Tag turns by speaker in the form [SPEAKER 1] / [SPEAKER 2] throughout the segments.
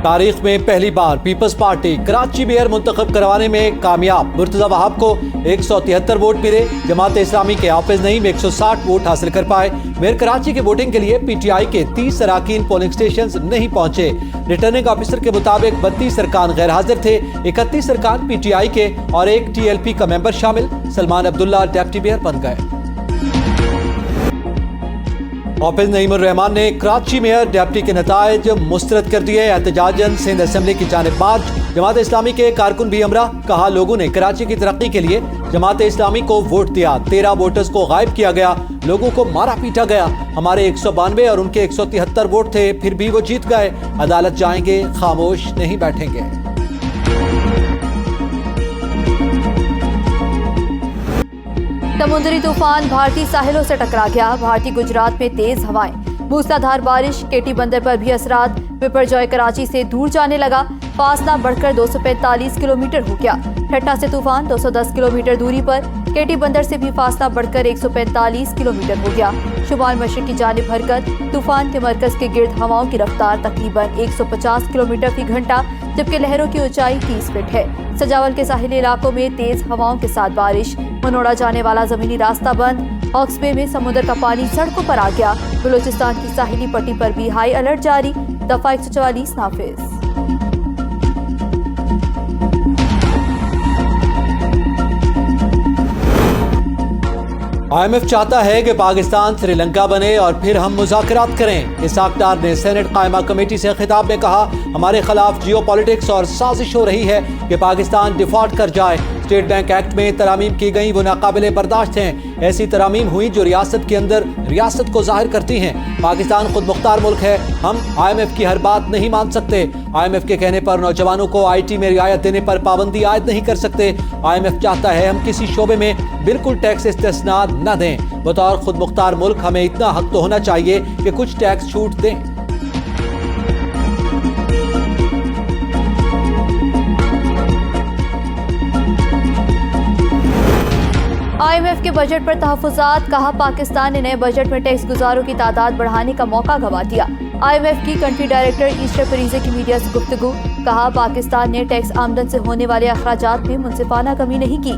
[SPEAKER 1] तारीख में पहली बार पीपल्स पार्टी कराची मेयर मुंतखब करवाने में कामयाब। मुर्तजा वहाब को 173 वोट मिले। जमात इस्लामी के हाफिज नईम 160 वोट हासिल कर पाए। मेयर कराची के वोटिंग के लिए पीटीआई के 30 अरकान पोलिंग स्टेशन नहीं पहुंचे। रिटर्निंग ऑफिसर के मुताबिक 32 अरकान गैर हाजिर थे। 31 अरकान पीटीआई के और एक टीएलपी का मेंबर शामिल। सलमान अब्दुल्ला डिप्टी मेयर बन गए। हाफिज नईमुर रहमान ने कराची मेयर डिप्टी के नताइज मुस्तरद कर दिए। एहतजाजन सिंध असेंबली की जानिब मार्च। जमात इस्लामी के कारकुन भी हमरा। कहा लोगों ने कराची की तरक्की के लिए जमात इस्लामी को वोट दिया। 13 वोटर्स को गायब किया गया। लोगों को मारा पीटा गया। हमारे 192 और उनके 173 वोट थे, फिर भी वो जीत गए। अदालत जाएंगे, खामोश नहीं बैठेंगे।
[SPEAKER 2] समुद्री तूफान भारतीय साहिलों से टकरा गया। भारतीय गुजरात में तेज हवाएं, मूसलाधार बारिश। केटी बंदर पर भी असरात। विपरजॉय कराची से दूर जाने लगा। फासला बढ़कर 245 किलोमीटर हो गया। ठट्टा से तूफान 210 किलोमीटर दूरी पर। केटी बंदर से भी फासला बढ़कर 145 किलोमीटर हो गया। शुमाल मशरिक की जानिब हरकत। तूफान के मरकज के गिर्द हवाओं की रफ्तार तकरीबन 150 किलोमीटर फी घंटा, जबकि लहरों की ऊंचाई 30 फीट है। सजावल के साहिली इलाकों में तेज हवाओं के साथ बारिश। मनोड़ा जाने वाला जमीनी रास्ता बंद। हॉक्स बे में समुद्र का पानी सड़कों पर आ गया। बलूचिस्तान की साहिली पट्टी पर भी हाई अलर्ट जारी। दफा 144 नाफिज।
[SPEAKER 1] IMF चाहता है कि पाकिस्तान श्रीलंका बने और फिर हम मुज़ाकरात करें। इसाक डार ने सेनेट कायमा कमेटी से खिताब में कहा, हमारे खिलाफ जियो पॉलिटिक्स और साजिश हो रही है कि पाकिस्तान डिफॉल्ट कर जाए। स्टेट बैंक एक्ट में तरामीम की गई वो नाकाबिले बर्दाश्त हैं। ऐसी तरामीम हुई जो रियासत के अंदर रियासत को जाहिर करती हैं। पाकिस्तान खुद मुख्तार मुल्क है। हम IMF की हर बात नहीं मान सकते। IMF के कहने पर नौजवानों को IT में रियायत देने पर पाबंदी आयद नहीं कर सकते। IMF चाहता है हम किसी शोबे में बिल्कुल टैक्स इस्तेस्ना न दें। बतौर खुद मुख्तार मुल्क हमें इतना हक तो होना चाहिए कि कुछ टैक्स छूट दें।
[SPEAKER 2] IMF के बजट पर तहफ़्फ़ुज़ात। कहा पाकिस्तान ने नए बजट में टैक्स गुजारों की तादाद बढ़ाने का मौका गंवा दिया। IMF की कंट्री डायरेक्टर ईस्टर परीजे की मीडिया से गुफ्तगू। कहा पाकिस्तान ने टैक्स आमदन से होने वाले अखराजात में मुनसिफाना कमी नहीं की।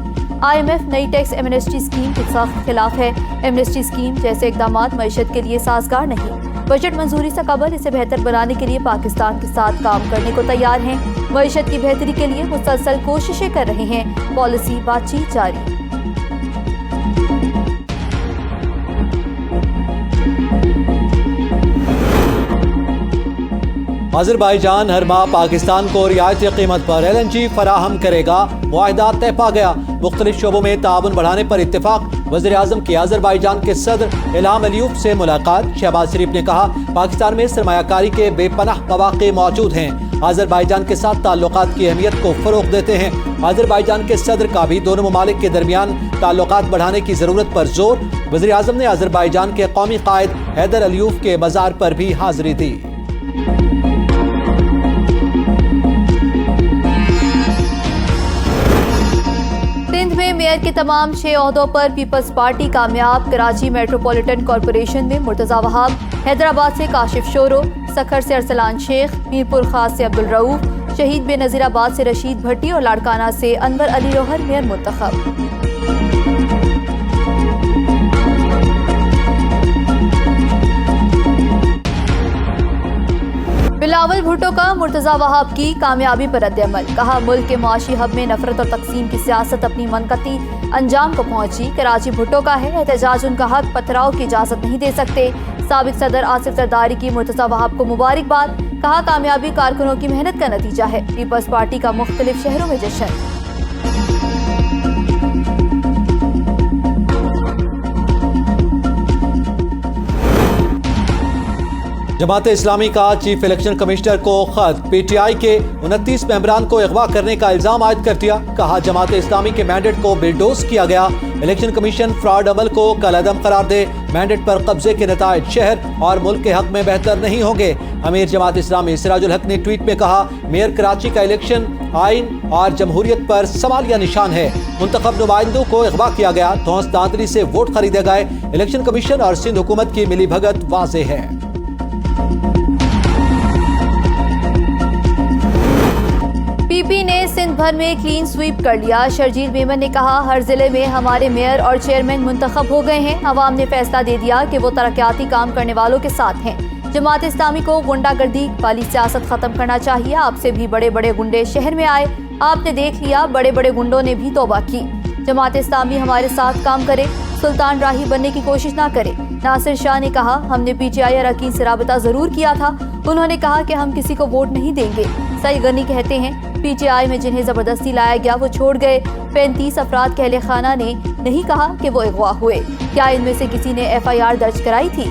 [SPEAKER 2] IMF नई टैक्स एमनेस्टी स्कीम के सख्त खिलाफ है। एमनेस्टी स्कीम जैसे इकदाम मईशत के लिए साजगार नहीं। बजट मंजूरी से कबल इसे बेहतर बनाने के लिए पाकिस्तान के साथ काम करने को तैयार हैं। मईशत की बेहतरी के लिए मुसलसल कोशिशें कर रहे हैं। पॉलिसी बातचीत जारी।
[SPEAKER 1] अज़रबैजान हर माह पाकिस्तान को रियायती कीमत पर LNG फराहम करेगा। मुआहिदा तय पा गया। मुख्तलिफ शोबों में ताउन बढ़ाने पर इत्तेफाक। वज़ीर आज़म की अज़रबैजान के सदर इल्हाम अलीयूब से मुलाकात। शहबाज शरीफ ने कहा पाकिस्तान में सरमायाकारी के बेपनाह मौक़े मौजूद हैं। अज़रबैजान के साथ ताल्लुकात की अहमियत को फ़रोग़ देते हैं। अज़रबैजान के सदर का भी दोनों ममालिक के दरमियान ताल्लुकात बढ़ाने की ज़रूरत पर जोर। वज़ीर आज़म ने अज़रबैजान के कौमी कायद हैदर अलीयूब के मज़ार पर भी हाज़िरी दी।
[SPEAKER 2] सिंध में मेयर के तमाम 6 ओहदों पर पीपल्स पार्टी कामयाब। कराची मेट्रोपॉलिटन कॉरपोरेशन में मुर्तजा वहाब, हैदराबाद से काशिफ शोरो, सखर से अरसलान शेख, मीरपुर खास से अब्दुल रऊफ, शहीद बेनज़ीराबाद से रशीद भट्टी और लाड़काना से अनवर अली रोहर मेयर मुंतखब। बिलावल भुट्टो का मुर्तजा वहाब की कामयाबी पर रद्द-ए-अमल। कहा मुल्क के मुआशी हब में नफरत और तकसीम की सियासत अपनी मनकती अंजाम को पहुंची। कराची भुट्टो का है, एहतजाज उनका हक, पथराव की इजाजत नहीं दे सकते। साबिक सदर आसिफ जरदारी की मुर्तजा वहाब को मुबारकबाद। कहा कामयाबी कारकुनों की मेहनत का नतीजा है। पीपल्स पार्टी का मुख्तलिफ शहरों में जश्न।
[SPEAKER 1] जमात इस्लामी का चीफ इलेक्शन कमिश्नर को खत। PTI के 29 मेंबरान को अगवा करने का इल्जाम आयद कर दिया। कहा जमात इस्लामी के मैंडेट को बिलडोज किया गया। इलेक्शन कमीशन फ्रॉड अमल को कलअदम करार दे। मैंडेट पर कब्जे के नताइज शहर और मुल्क के हक में बेहतर नहीं होंगे। अमीर जमात इस्लामी सिराजुल हक ने ट्वीट में कहा मेयर कराची का इलेक्शन आइन और जमहूरियत पर सवालिया निशान है। मुंतखब नुमाइंदों को अगवा किया गया। धौंस दांतरी से वोट खरीदे गए। इलेक्शन कमीशन और सिंध हुकूमत की मिली भगत वाज़ेह है।
[SPEAKER 2] भर में क्लीन स्वीप कर लिया। शर्जील मेमन ने कहा, हर जिले में हमारे मेयर और चेयरमैन मुंतखब हो गए हैं। अवाम ने फैसला दे दिया कि वो तरक्याती काम करने वालों के साथ हैं। जमात इस्लामी को गुंडागर्दी वाली सियासत खत्म करना चाहिए। आपसे भी बड़े बड़े गुंडे शहर में आए, आपने देख लिया, बड़े बड़े गुंडों ने भी तौबा की। जमात इस्लामी हमारे साथ काम करे, सुल्तान राही बनने की कोशिश ना करे। नासिर शाह ने कहा, हमने PTI अरकान से राबता जरूर किया था। उन्होंने कहा कि हम किसी को वोट नहीं देंगे। सईद गनी कहते हैं, PTI में जिन्हें जबरदस्ती लाया गया वो छोड़ गए। 35 अफराद के अहले खाना ने नहीं कहा कि वो अगवा हुए। क्या इनमें से किसी ने FIR दर्ज कराई थी?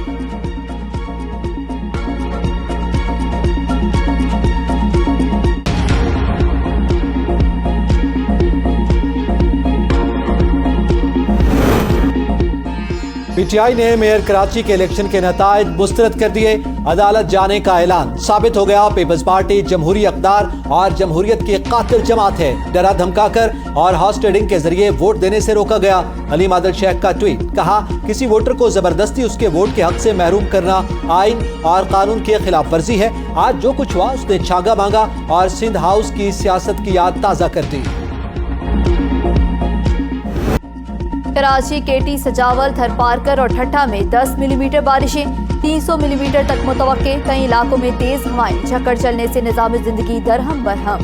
[SPEAKER 1] PTI ने मेयर कराची के इलेक्शन के नताइज मुस्तरद कर दिए। अदालत जाने का ऐलान। साबित हो गया पीपल्स पार्टी जमहूरी अक़दार और जमहूरियत की कातिल जमात है। डरा धमकाकर और हॉर्स ट्रेडिंग के जरिए वोट देने से रोका गया। अलीम आदिल शेख का ट्वीट। कहा, किसी वोटर को जबरदस्ती उसके वोट के हक से महरूम करना आइन और कानून की खिलाफ वर्जी है। आज जो कुछ हुआ उसने छागा मांगा और सिंध हाउस की सियासत की याद ताज़ा कर दी।
[SPEAKER 2] कराची, केटी, सजावल, थरपारकर और ठट्ठा में 10 मिलीमीटर बारिशें, 300 मिलीमीटर तक मुतवक्के। कई इलाकों में तेज हवाएं, झक्कड़ चलने से निज़ाम जिंदगी दरहम बरहम।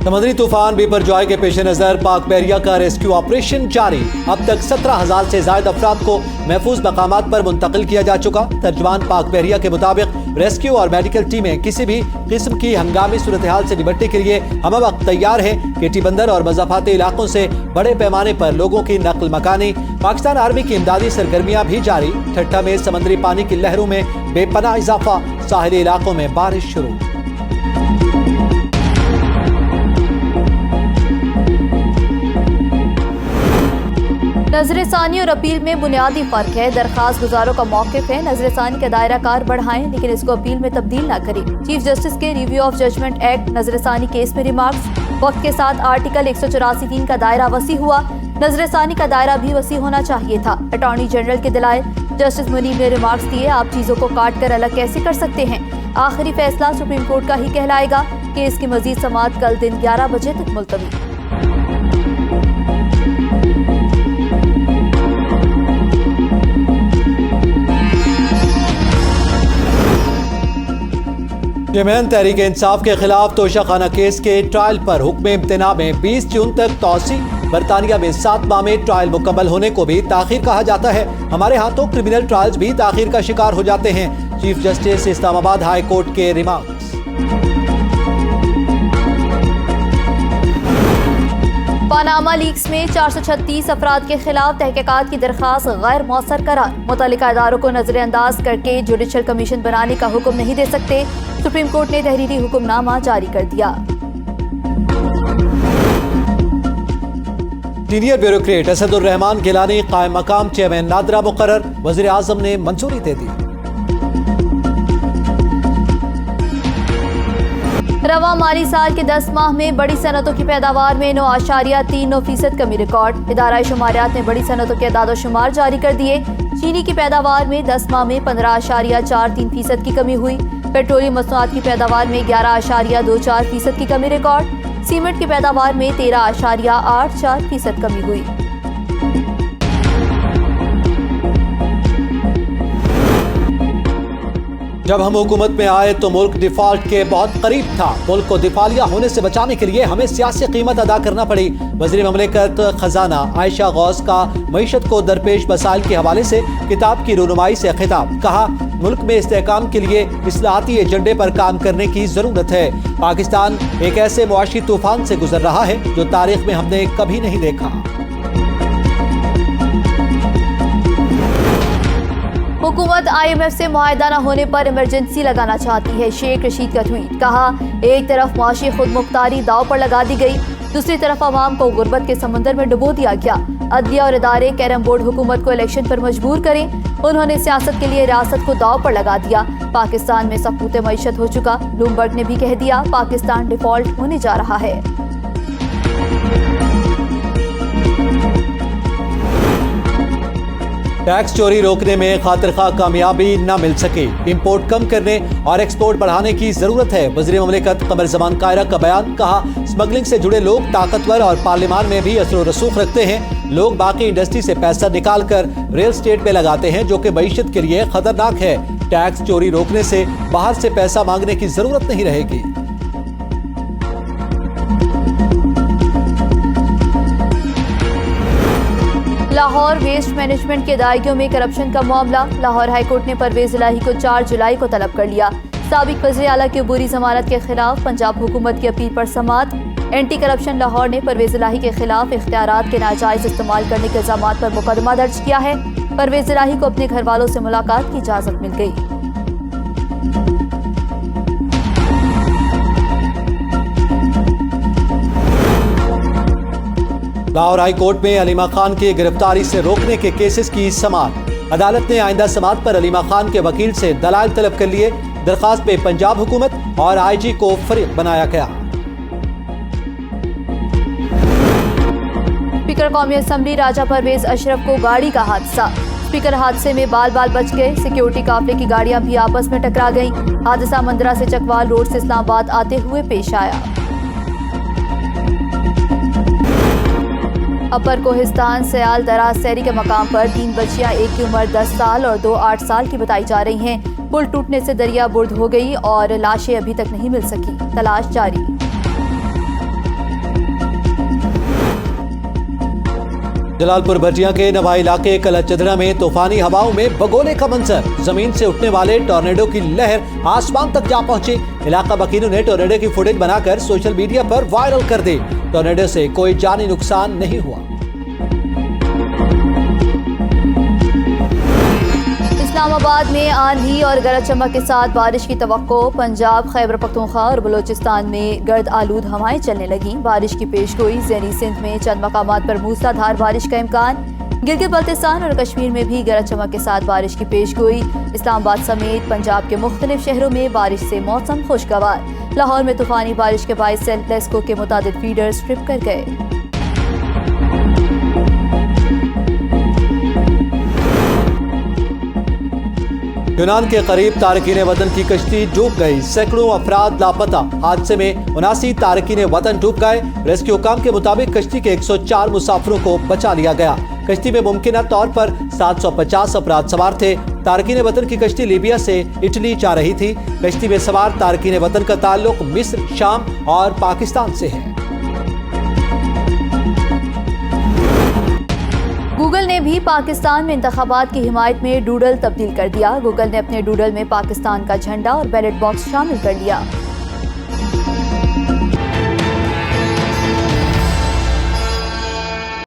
[SPEAKER 1] समुद्री तूफान बिपरजॉय के पेश नजर पाक बहरिया का रेस्क्यू ऑपरेशन जारी। अब तक 17,000 से ज्यादा अफराद को महफूज मकामात पर मुंतकिल किया जा चुका। तर्जुमान पाक बहरिया के मुताबिक रेस्क्यू और मेडिकल टीमें किसी भी किस्म की हंगामी सूरत हाल से निपटने के लिए हम वक्त तैयार है। केटी बंदर और मज़ाफ़ाती इलाकों से बड़े पैमाने पर लोगों की नकल मकानी। पाकिस्तान आर्मी की इमदादी सरगर्मियां भी जारी। ठट्ठा में समुद्री पानी की लहरों में बेपनाह इजाफा। साहिली इलाकों में बारिश शुरू।
[SPEAKER 2] नजरसानी और अपील में बुनियादी फर्क है। दरखास्त गुजारों का मौक़िफ़ है, नजरसानी का दायरा कार बढ़ाएं लेकिन इसको अपील में तब्दील ना करें। चीफ जस्टिस के रिव्यू ऑफ जजमेंट एक्ट नजरसानी केस में रिमार्क्स। वक्त के साथ आर्टिकल 184(3) का दायरा वसी हुआ, नजरसानी का दायरा भी वसी होना चाहिए था। अटॉर्नी जनरल के दलाइल। जस्टिस मुनीब ने रिमार्क्स दिए, आप चीजों को काट कर अलग कैसे कर सकते हैं। आखिरी फैसला सुप्रीम कोर्ट का ही कहलाएगा। केस की मजीद समाअत कल दिन 11 बजे तक मुलतवी।
[SPEAKER 1] यमन तहरीक इंसाफ के खिलाफ तोशाखाना केस के ट्रायल पर हुक्म इम्तना में 20 जून तक तौसी। बरतानिया में 7 माह में ट्रायल मुकम्मल होने को भी ताखीर कहा जाता है। हमारे हाथों क्रिमिनल ट्रायल्स भी ताखीर का शिकार हो जाते हैं। Chief justice Islamabad high court के रिमार्क्स।
[SPEAKER 2] पानामा लीक्स में 436 अफराद के खिलाफ तहकीकात की दरखास्त गैर मौसर करार। मुतल्लिका इदारों को नजरअंदाज करके जुडिशल कमीशन बनाने का हुक्म नहीं दे सकते। सुप्रीम कोर्ट ने तहरीरी हुक्मनामा जारी कर दिया।
[SPEAKER 1] सीनियर ब्यूरोक्रेट असदुर रहमान गिलानी कायम मकाम चेयरमैन नादरा मुकर्रर। वज़ीर आज़म ने मंजूरी दे दी।
[SPEAKER 2] रवा माली साल के 10 माह में बड़ी सनतों की पैदावार में 9.39% कमी रिकॉर्ड। इदारा शुमारियात ने बड़ी सनतों के अदाद शुमार जारी कर दिए। चीनी की पैदावार में 10 माह में 15.43% की कमी हुई। पेट्रोलियम मसनूआत की पैदावार में 11.24% की कमी रिकॉर्ड। सीमेंट की पैदावार में 13.84% कमी हुई।
[SPEAKER 1] जब हम हुकूमत में आए तो मुल्क डिफॉल्ट के बहुत करीब था। मुल्क को दिफालिया होने से बचाने के लिए हमें सियासी कीमत अदा करना पड़ी। वज़ीर ममलिकत खजाना आयशा गौस का मईशत को दरपेश मसाइल के हवाले से किताब की रूनुमाई से खिताब। कहा, मुल्क में इस्तेहकाम के लिए इस्लाहाती एजेंडे पर काम करने की जरूरत है। पाकिस्तान एक ऐसे मुआशी तूफान से गुजर रहा है जो तारीख में हमने कभी नहीं देखा।
[SPEAKER 2] हुकूमत IMF से मुआहिदा न होने पर इमरजेंसी लगाना चाहती है। शेख रशीद का ट्वीट। कहा, एक तरफ मुआशी खुद मुख्तारी दाव पर लगा दी गई, दूसरी तरफ आवाम को गुर्बत के समंदर में डुबो दिया गया। अदलिया और इदारे कैरम बोर्ड हुकूमत को इलेक्शन पर मजबूर करें। उन्होंने सियासत के लिए रियासत को दाव पर लगा दिया। पाकिस्तान में सपूत मईशत हो चुका। ब्लूमबर्ग ने भी कह दिया, पाकिस्तान डिफॉल्ट होने जा रहा है।
[SPEAKER 1] टैक्स चोरी रोकने में खातिरखा कामयाबी न मिल सके, इंपोर्ट कम करने और एक्सपोर्ट बढ़ाने की जरूरत है। वज़ीर मुमलिकत कमर ज़मान कायरा का बयान। कहा, स्मगलिंग से जुड़े लोग ताकतवर और पार्लियामान में भी असर रसूख रखते हैं। लोग बाकी इंडस्ट्री से पैसा निकाल कर रियल एस्टेट में लगाते हैं, जो कि मईशत के लिए खतरनाक है। टैक्स चोरी रोकने से बाहर से पैसा मांगने की जरूरत नहीं रहेगी।
[SPEAKER 2] लाहौर वेस्ट मैनेजमेंट के अदायगियों में करप्शन का मामला। लाहौर हाईकोर्ट ने परवेज इलाही को 4 जुलाई को तलब कर लिया। साबिक वज़ीर आला की अबूरी जमानत के खिलाफ पंजाब हुकूमत की अपील पर समाअत। एंटी करप्शन लाहौर ने परवेज इलाही के खिलाफ इख्तियारात के नाजायज इस्तेमाल करने के इल्जामात पर मुकदमा दर्ज किया है। परवेज इलाही को अपने घर वालों से मुलाकात की इजाजत मिल गई।
[SPEAKER 1] लाहौर हाई कोर्ट में अलीमा खान की गिरफ्तारी से रोकने के केसेस की समाअत। अदालत ने आइंदा समाअत पर अलीमा खान के वकील से दलाल तलब कर लिए। दरखास्त पे पंजाब हुकूमत और आईजी को फरीक बनाया गया।
[SPEAKER 2] स्पीकर कौमी असम्बली राजा परवेज अशरफ को गाड़ी का हादसा। स्पीकर हादसे में बाल बाल बच गए। सिक्योरिटी काफले की गाड़ियां भी आपस में टकरा गईं। हादसा मंदरा से चकवाल रोड से इस्लामाबाद आते हुए पेश आया। अपर कोहिस्तान सयाल दराज सैरी के मकाम पर 3 बच्चियां, एक की उम्र 10 साल और 2 8 साल की बताई जा रही हैं। पुल टूटने से दरिया बुर्द हो गई और लाशें अभी तक नहीं मिल सकी। तलाश जारी।
[SPEAKER 1] जलालपुर भटिया के नवाई इलाके कलचदरा में तूफानी हवाओं में बगोले का मंजर। जमीन से उठने वाले टॉर्नेडो की लहर आसमान तक जा पहुंची। इलाका वकीलों ने टॉर्नेडो की फुटेज बनाकर सोशल मीडिया पर वायरल कर दी। टॉर्नेडो से कोई जानी नुकसान नहीं हुआ।
[SPEAKER 2] इस्लामाबाद में आंधी और गरज चमक के साथ बारिश की तवक्को। पंजाब, खैबर पख्तूनख्वा और बलोचिस्तान में गर्द आलूद हवाएं चलने लगी। बारिश की पेशगोई। ज़ेनी सिंध में चंद मकामात पर मूसलाधार बारिश का इम्कान। गिलगित बल्तिस्तान और कश्मीर में भी गरज चमक के साथ बारिश की पेशगोई। इस्लामाबाद समेत पंजाब के मुख्तलिफ शहरों में बारिश से मौसम खुशगवार। लाहौर में तूफानी बारिश के बायस लेस्को के मुतादिद फीडर्स ट्रिप कर गए।
[SPEAKER 1] यूनान के करीब तारकीन वतन की कश्ती डूब गई। सैकड़ों अफराद लापता। हादसे में 79 तारकीन वतन डूब गए। रेस्क्यू काम के मुताबिक कश्ती के 104 मुसाफिरों को बचा लिया गया। कश्ती में मुमकिन तौर पर 750 अफराद सवार थे। तारकीन वतन की कश्ती लीबिया से इटली जा रही थी। कश्ती में सवार तारकीन वतन का ताल्लुक मिस्र, शाम और पाकिस्तान से है।
[SPEAKER 2] गूगल ने भी पाकिस्तान में इंतखाबात की हिमायत में डूडल तब्दील कर दिया। गूगल ने अपने डूडल में पाकिस्तान का झंडा और बैलेट बॉक्स शामिल कर लिया।